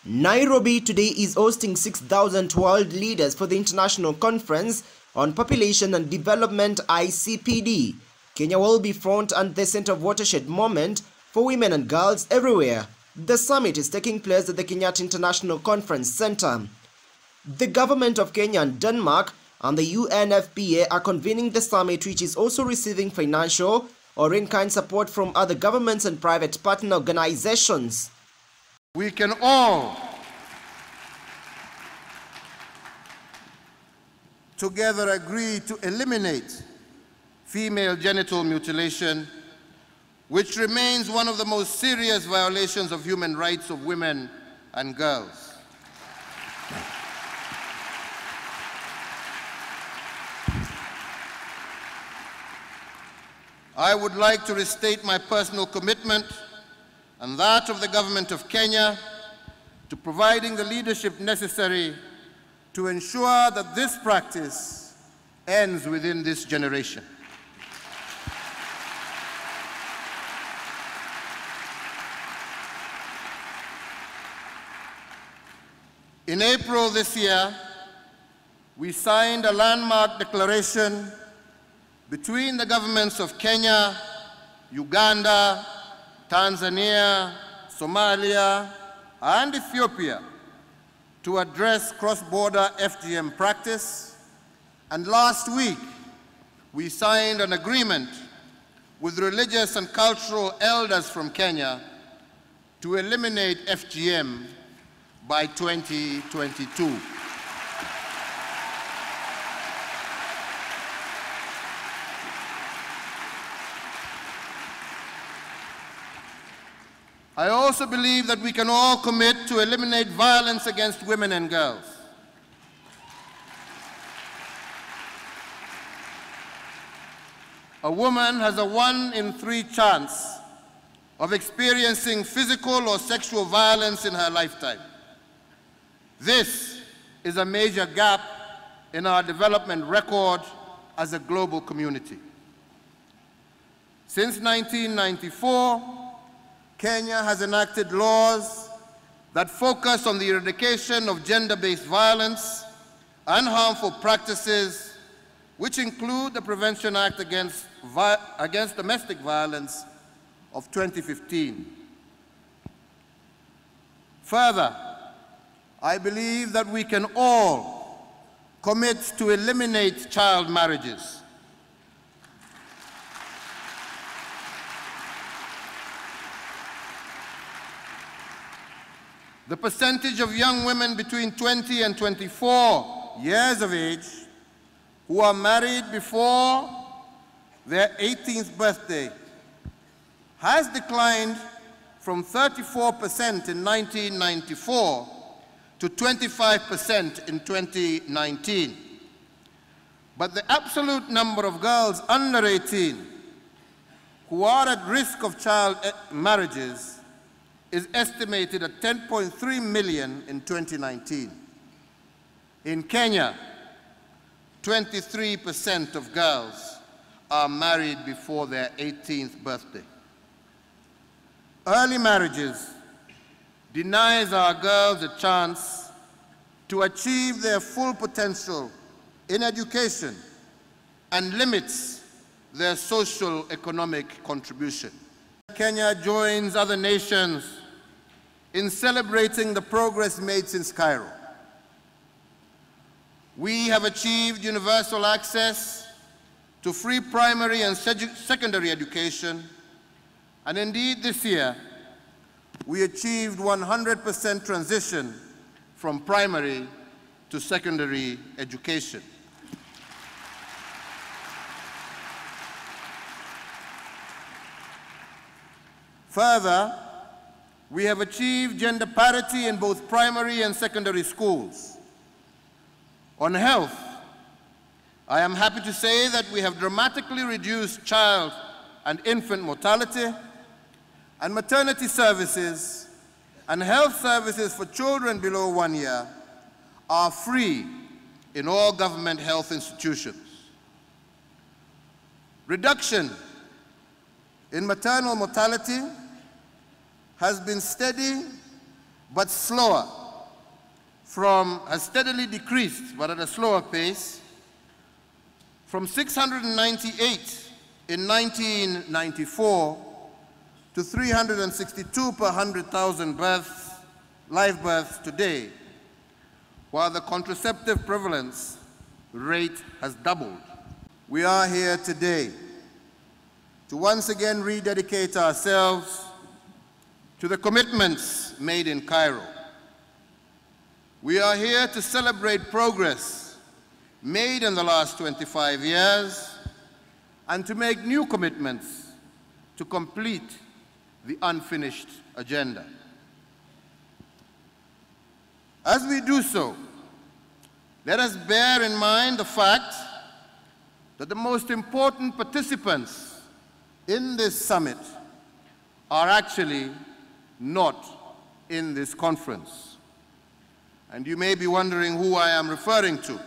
Nairobi today is hosting 6,000 world leaders for the International Conference on Population and Development ICPD. Kenya will be front and the center of watershed moment for women and girls everywhere. The summit is taking place at the Kenyatta International Conference Center. The government of Kenya and Denmark and the UNFPA are convening the summit, which is also receiving financial or in-kind support from other governments and private partner organizations. We can all together agree to eliminate female genital mutilation, which remains one of the most serious violations of human rights of women and girls. I would like to restate my personal commitment and that of the government of Kenya to providing the leadership necessary to ensure that this practice ends within this generation. In April this year, we signed a landmark declaration between the governments of Kenya, Uganda, Tanzania, Somalia, and Ethiopia to address cross-border FGM practice. And last week, we signed an agreement with religious and cultural elders from Kenya to eliminate FGM by 2022. I also believe that we can all commit to eliminate violence against women and girls. A woman has a 1 in 3 chance of experiencing physical or sexual violence in her lifetime. This is a major gap in our development record as a global community. Since 1994, Kenya has enacted laws that focus on the eradication of gender-based violence and harmful practices, which include the Prevention Act against Domestic Violence of 2015. Further, I believe that we can all commit to eliminate child marriages. The percentage of young women between 20 and 24 years of age who are married before their 18th birthday has declined from 34% in 1994 to 25% in 2019. But the absolute number of girls under 18 who are at risk of child marriages is estimated at 10.3 million in 2019. In Kenya, 23% of girls are married before their 18th birthday. Early marriages denies our girls a chance to achieve their full potential in education and limits their social economic contribution. Kenya joins other nations in celebrating the progress made since Cairo. We have achieved universal access to free primary and secondary education, and indeed this year, we achieved 100% transition from primary to secondary education. Further, we have achieved gender parity in both primary and secondary schools. On health, I am happy to say that we have dramatically reduced child and infant mortality, and maternity services and health services for children below 1 year are free in all government health institutions. Reduction in maternal mortality has been steady but slower, has steadily decreased, but at a slower pace, from 698 in 1994 to 362 per 100,000 live births today, while the contraceptive prevalence rate has doubled. We are here today to once again rededicate ourselves to the commitments made in Cairo. We are here to celebrate progress made in the last 25 years and to make new commitments to complete the unfinished agenda. As we do so, let us bear in mind the fact that the most important participants in this summit are actually not in this conference. And you may be wondering who I am referring to.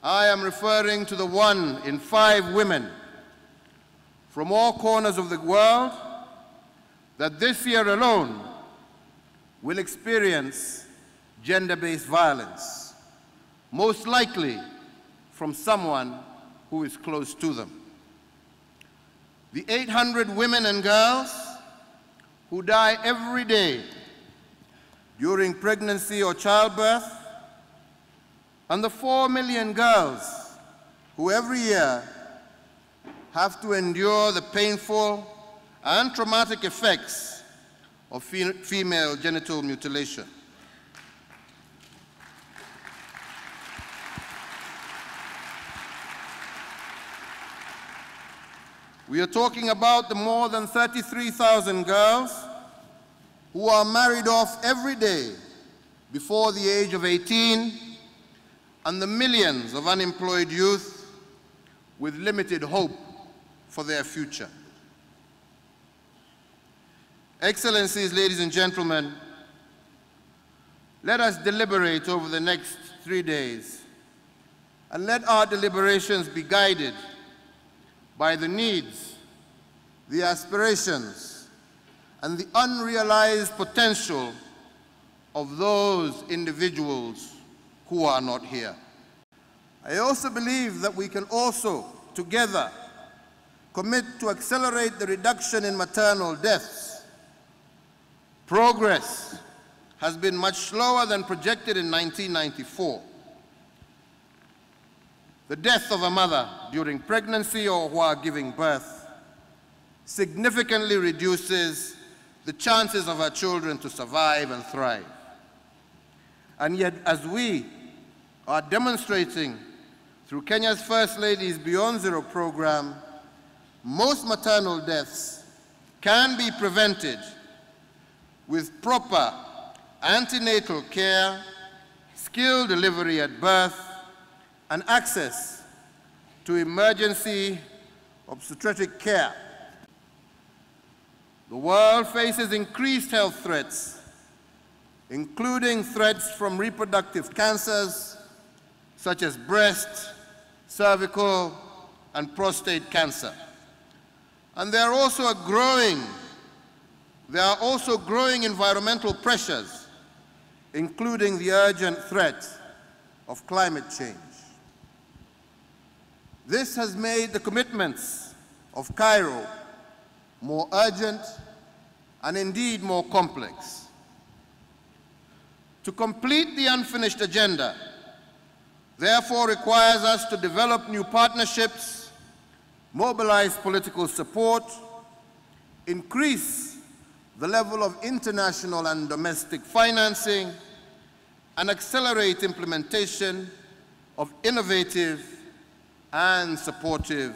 I am referring to the 1 in 5 women from all corners of the world that this year alone will experience gender-based violence, most likely from someone who is close to them. The 800 women and girls who die every day during pregnancy or childbirth, and the 4 million girls who every year have to endure the painful and traumatic effects of female genital mutilation. We are talking about the more than 33,000 girls who are married off every day before the age of 18, and the millions of unemployed youth with limited hope for their future. Excellencies, ladies and gentlemen, let us deliberate over the next 3 days, and let our deliberations be guided by the needs, the aspirations, and the unrealized potential of those individuals who are not here. I also believe that we can also, together, commit to accelerate the reduction in maternal deaths. Progress has been much slower than projected in 1994. The death of a mother during pregnancy or while giving birth significantly reduces the chances of her children to survive and thrive. And yet, as we are demonstrating through Kenya's First Lady's Beyond Zero program, most maternal deaths can be prevented with proper antenatal care, skilled delivery at birth, and access to emergency obstetric care. The world faces increased health threats, including threats from reproductive cancers such as breast, cervical, and prostate cancer. And there are also growing environmental pressures, including the urgent threat of climate change. This has made the commitments of Cairo more urgent and indeed more complex. To complete the unfinished agenda, therefore, requires us to develop new partnerships, mobilize political support, increase the level of international and domestic financing, and accelerate implementation of innovative and supportive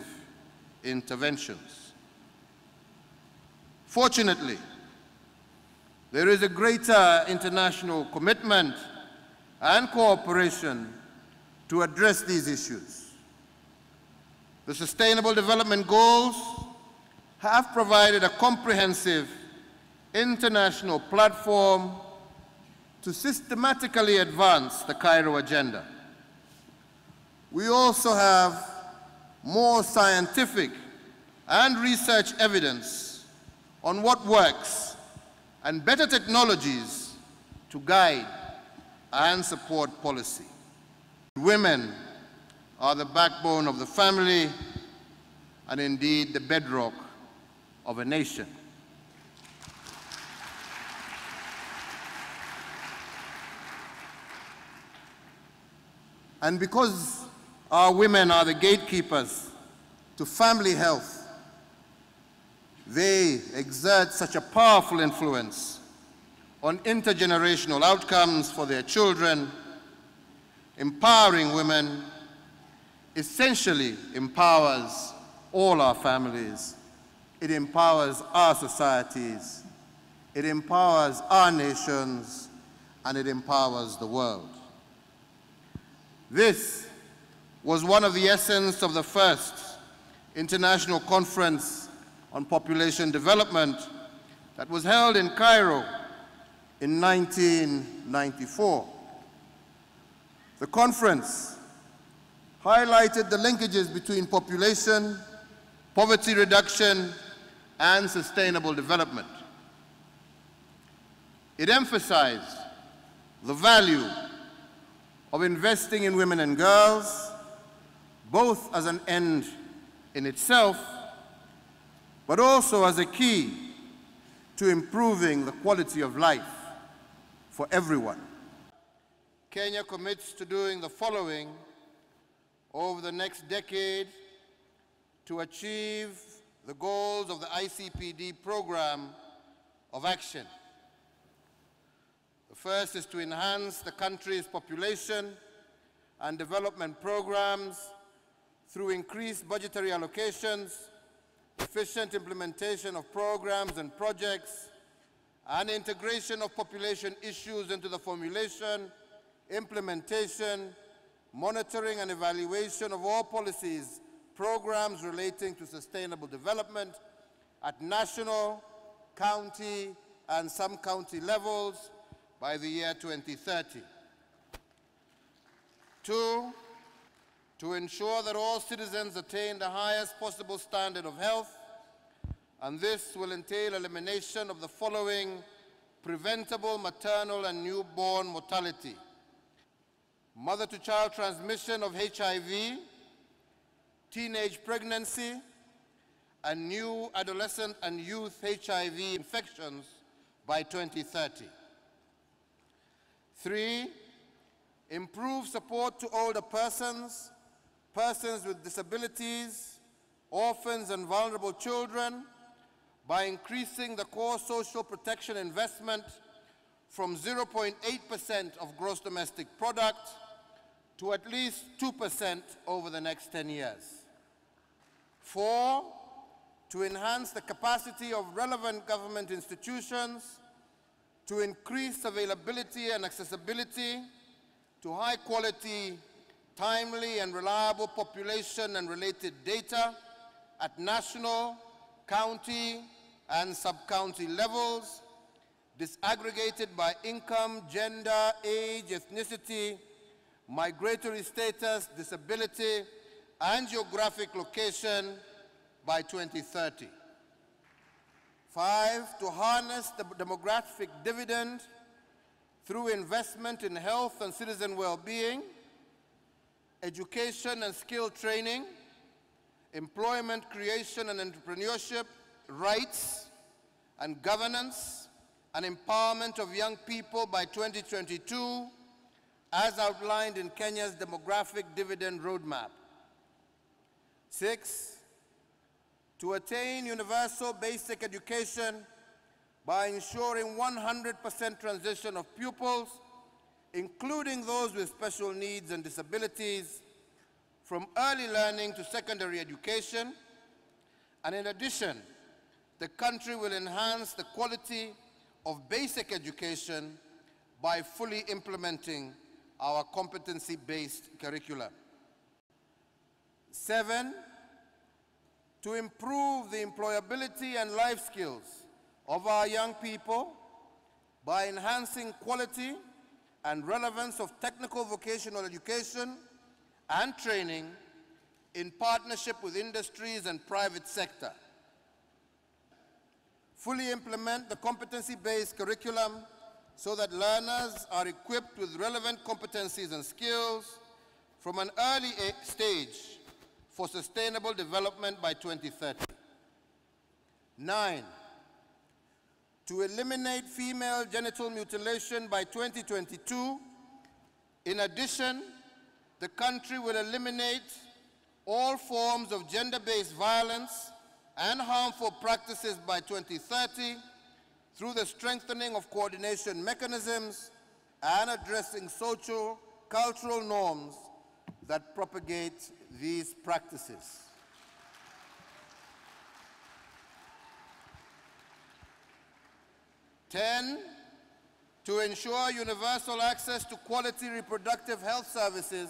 interventions. Fortunately, there is a greater international commitment and cooperation to address these issues. The Sustainable Development Goals have provided a comprehensive international platform to systematically advance the Cairo agenda. We also have more scientific and research evidence on what works and better technologies to guide and support policy. Women are the backbone of the family and indeed the bedrock of a nation. And because our women are the gatekeepers to family health, they exert such a powerful influence on intergenerational outcomes for their children. Empowering women essentially empowers all our families. It empowers our societies. It empowers our nations, and it empowers the world. This was one of the essence of the first International Conference on Population Development that was held in Cairo in 1994. The conference highlighted the linkages between population, poverty reduction, and sustainable development. It emphasized the value of investing in women and girls, both as an end in itself, but also as a key to improving the quality of life for everyone. Kenya commits to doing the following over the next decade to achieve the goals of the ICPD Programme of Action. The first is to enhance the country's population and development programs through increased budgetary allocations, efficient implementation of programs and projects, and integration of population issues into the formulation, implementation, monitoring, and evaluation of all policies, programs relating to sustainable development at national, county, and sub-county levels by the year 2030. 2, to ensure that all citizens attain the highest possible standard of health, and this will entail elimination of the following preventable maternal and newborn mortality: mother-to-child transmission of HIV, teenage pregnancy, and new adolescent and youth HIV infections by 2030. 3, improve support to older persons, persons with disabilities, orphans and vulnerable children by increasing the core social protection investment from 0.8% of gross domestic product to at least 2% over the next 10 years. 4, to enhance the capacity of relevant government institutions to increase availability and accessibility to high-quality, timely, and reliable population and related data at national, county, and sub-county levels, disaggregated by income, gender, age, ethnicity, migratory status, disability, and geographic location by 2030. 5, to harness the demographic dividend through investment in health and citizen well-being, education and skill training, employment creation and entrepreneurship, rights and governance, and empowerment of young people by 2022, as outlined in Kenya's demographic dividend roadmap. 6, to attain universal basic education by ensuring 100% transition of pupils, including those with special needs and disabilities, from early learning to secondary education. And in addition, the country will enhance the quality of basic education by fully implementing our competency-based curricula. 7, to improve the employability and life skills of our young people by enhancing quality and relevance of technical vocational education and training in partnership with industries and private sector. fully implement the competency-based curriculum so that learners are equipped with relevant competencies and skills from an early stage for sustainable development by 2030. 9, to eliminate female genital mutilation by 2022. In addition, the country will eliminate all forms of gender-based violence and harmful practices by 2030 through the strengthening of coordination mechanisms and addressing social, cultural norms that propagate these practices. 10, to ensure universal access to quality reproductive health services,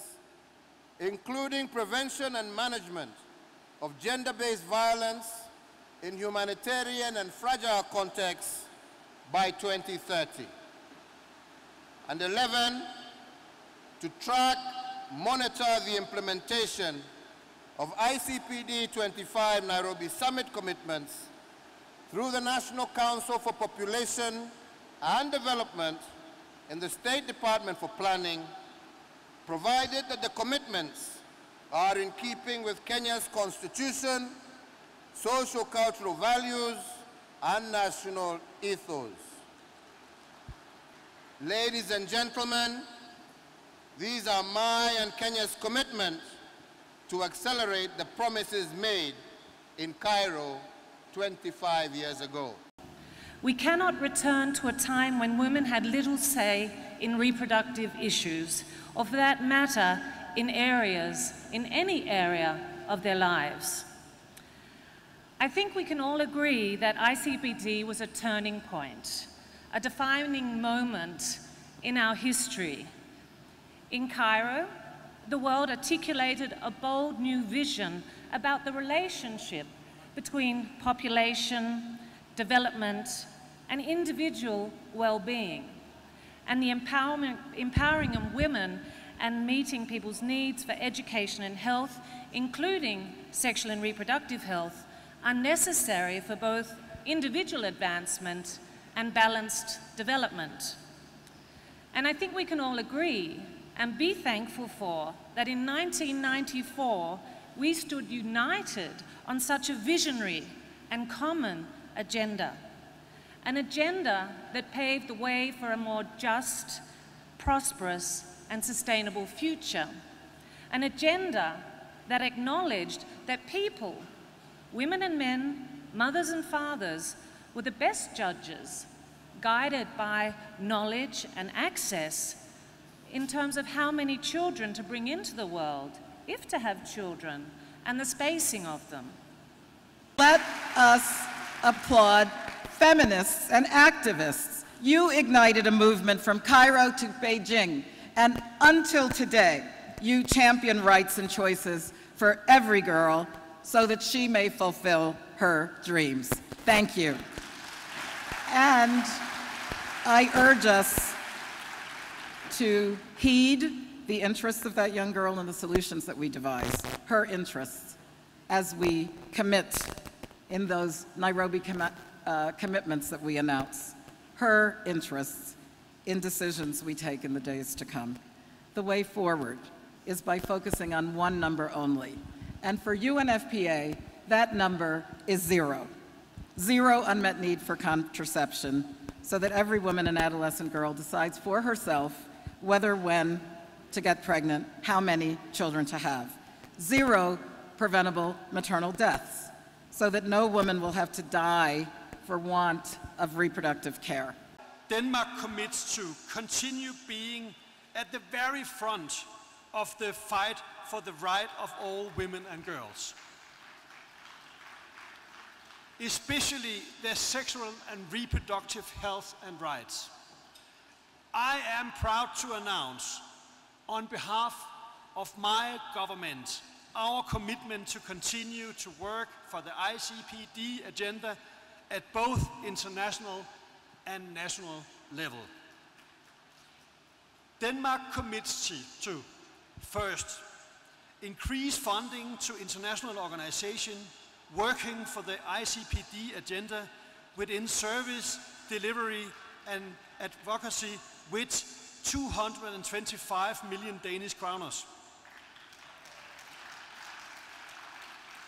including prevention and management of gender-based violence in humanitarian and fragile contexts by 2030. And 11, to track, monitor the implementation of ICPD 25 Nairobi Summit commitments through the National Council for Population and Development in the State Department for Planning, provided that the commitments are in keeping with Kenya's constitution, socio-cultural values, and national ethos. Ladies and gentlemen, these are my and Kenya's commitment to accelerate the promises made in Cairo 25 years ago. We cannot return to a time when women had little say in reproductive issues, or for that matter, in any area of their lives. I think we can all agree that ICPD was a turning point, a defining moment in our history. In Cairo, the world articulated a bold new vision about the relationship between population, development, and individual well-being, and the empowering of women and meeting people's needs for education and health, including sexual and reproductive health, are necessary for both individual advancement and balanced development. And I think we can all agree and be thankful for that in 1994, we stood united on such a visionary and common agenda. An agenda that paved the way for a more just, prosperous, and sustainable future. An agenda that acknowledged that people, women and men, mothers and fathers, were the best judges, guided by knowledge and access in terms of how many children to bring into the world, if to have children, and the spacing of them. Let us applaud feminists and activists. You ignited a movement from Cairo to Beijing, and until today, you champion rights and choices for every girl so that she may fulfill her dreams. Thank you. And I urge us to heed the interests of that young girl and the solutions that we devise, her interests, as we commit in those Nairobi commitments that we announce, her interests in decisions we take in the days to come. The way forward is by focusing on one number only. And for UNFPA, that number is 0. 0 unmet need for contraception, so that every woman and adolescent girl decides for herself whether, when to get pregnant, how many children to have. 0 preventable maternal deaths, so that no woman will have to die for want of reproductive care. Denmark commits to continue being at the very front of the fight for the right of all women and girls, especially their sexual and reproductive health and rights. I am proud to announce, on behalf of my government, our commitment to continue to work for the ICPD agenda at both international and national level. Denmark commits to, first, increase funding to international organizations working for the ICPD agenda within service, delivery and advocacy with 225 million Danish kroners,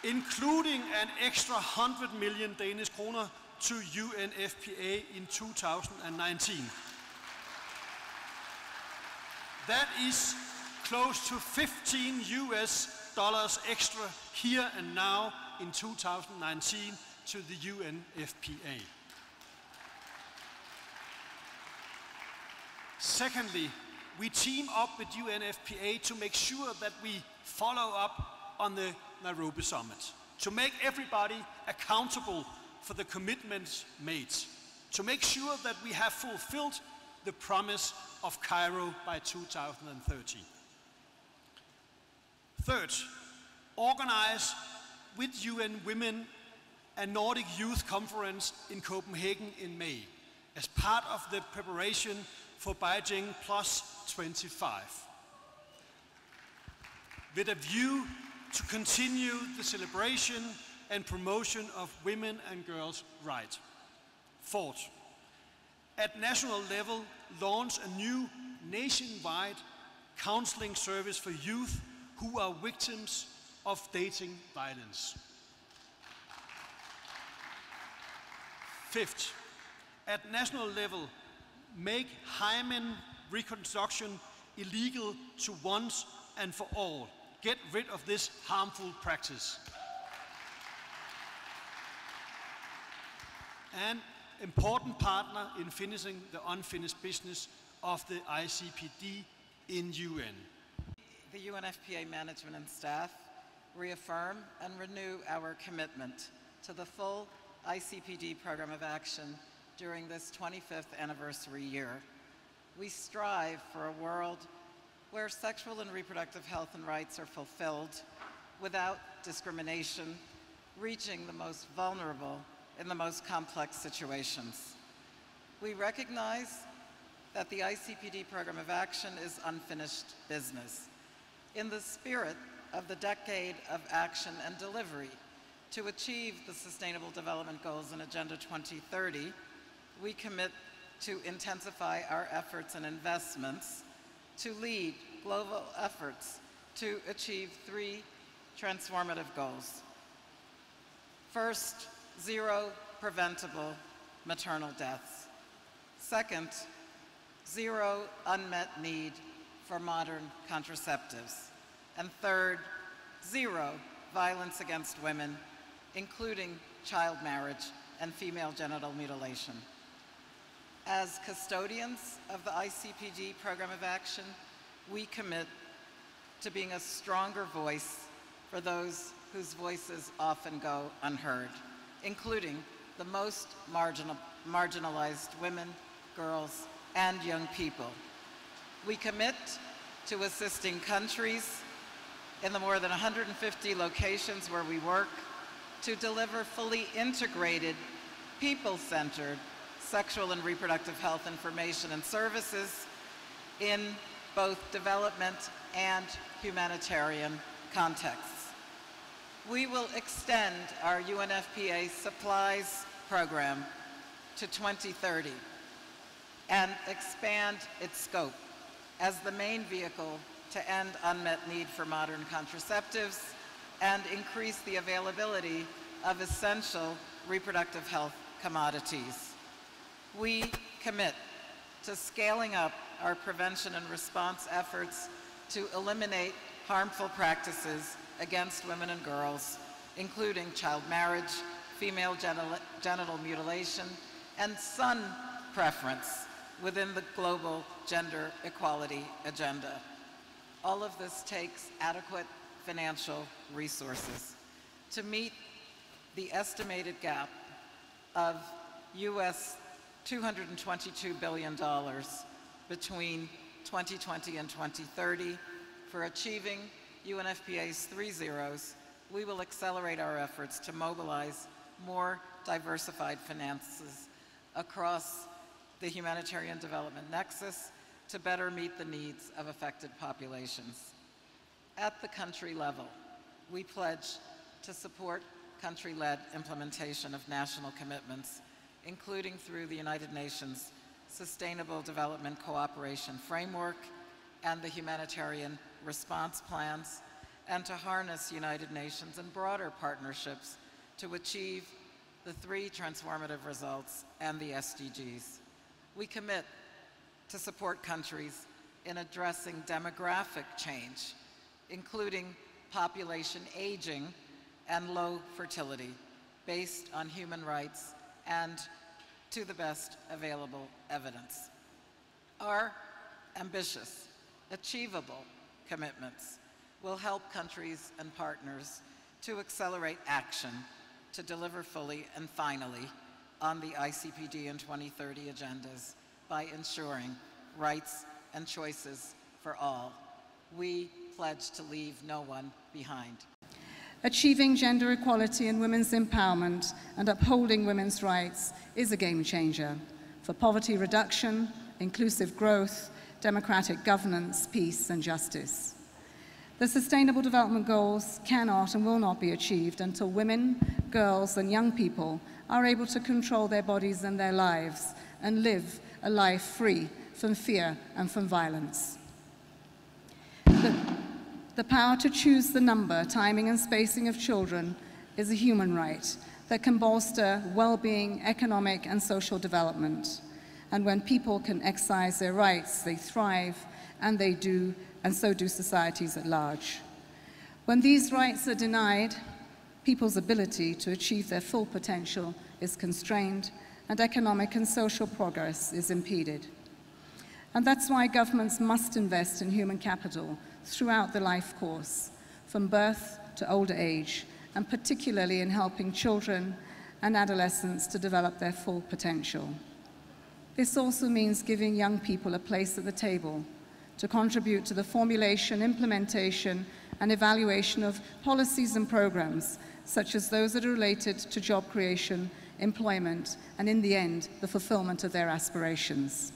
including an extra 100 million Danish kroner to UNFPA in 2019. That is close to $15 extra here and now in 2019 to the UNFPA. Secondly, we team up with UNFPA to make sure that we follow up on the Nairobi Summit, to make everybody accountable for the commitments made, to make sure that we have fulfilled the promise of Cairo by 2030. Third, organize with UN Women a Nordic Youth Conference in Copenhagen in May as part of the preparation for Beijing Plus 25, with a view to continue the celebration and promotion of women and girls' rights. Fourth, at national level, launch a new nationwide counseling service for youth who are victims of dating violence. Fifth, at national level, make hymen reconstruction illegal to once and for all. Get rid of this harmful practice. An important partner in finishing the unfinished business of the ICPD in UN. The UNFPA management and staff reaffirm and renew our commitment to the full ICPD Programme of Action during this 25th anniversary year. We strive for a world where sexual and reproductive health and rights are fulfilled without discrimination, reaching the most vulnerable in the most complex situations. We recognize that the ICPD Programme of Action is unfinished business. In the spirit of the decade of action and delivery to achieve the Sustainable Development Goals in Agenda 2030, we commit to intensify our efforts and investments to lead global efforts to achieve 3 transformative goals. First, 0 preventable maternal deaths. Second, 0 unmet need for modern contraceptives. And third, 0 violence against women, including child marriage and female genital mutilation. As custodians of the ICPD Programme of Action, we commit to being a stronger voice for those whose voices often go unheard, including the most marginalized women, girls, and young people. We commit to assisting countries in the more than 150 locations where we work to deliver fully integrated, people-centered sexual and reproductive health information and services in both development and humanitarian contexts. We will extend our UNFPA supplies program to 2030 and expand its scope as the main vehicle to end unmet need for modern contraceptives and increase the availability of essential reproductive health commodities. We commit to scaling up our prevention and response efforts to eliminate harmful practices against women and girls, including child marriage, female genital mutilation, and son preference within the global gender equality agenda. All of this takes adequate financial resources to meet the estimated gap of US $222 billion between 2020 and 2030. For achieving UNFPA's 3 zeros, we will accelerate our efforts to mobilize more diversified finances across the humanitarian development nexus to better meet the needs of affected populations. At the country level, we pledge to support country-led implementation of national commitments including through the United Nations Sustainable Development Cooperation Framework and the humanitarian response plans, and to harness United Nations and broader partnerships to achieve the 3 transformative results and the SDGs. We commit to support countries in addressing demographic change, including population aging and low fertility, based on human rights and to the best available evidence. Our ambitious, achievable commitments will help countries and partners to accelerate action to deliver fully and finally on the ICPD and 2030 agendas by ensuring rights and choices for all. We pledge to leave no one behind. Achieving gender equality and women's empowerment and upholding women's rights is a game changer for poverty reduction, inclusive growth, democratic governance, peace, and justice. The Sustainable Development Goals cannot and will not be achieved until women, girls, and young people are able to control their bodies and their lives and live a life free from fear and from violence. The power to choose the number, timing, and spacing of children is a human right that can bolster well-being, economic, and social development. And when people can exercise their rights, they thrive, and so do societies at large. When these rights are denied, people's ability to achieve their full potential is constrained, and economic and social progress is impeded. And that's why governments must invest in human capital throughout the life course, from birth to older age, and particularly in helping children and adolescents to develop their full potential. This also means giving young people a place at the table to contribute to the formulation, implementation, and evaluation of policies and programs, such as those that are related to job creation, employment, and in the end, the fulfillment of their aspirations.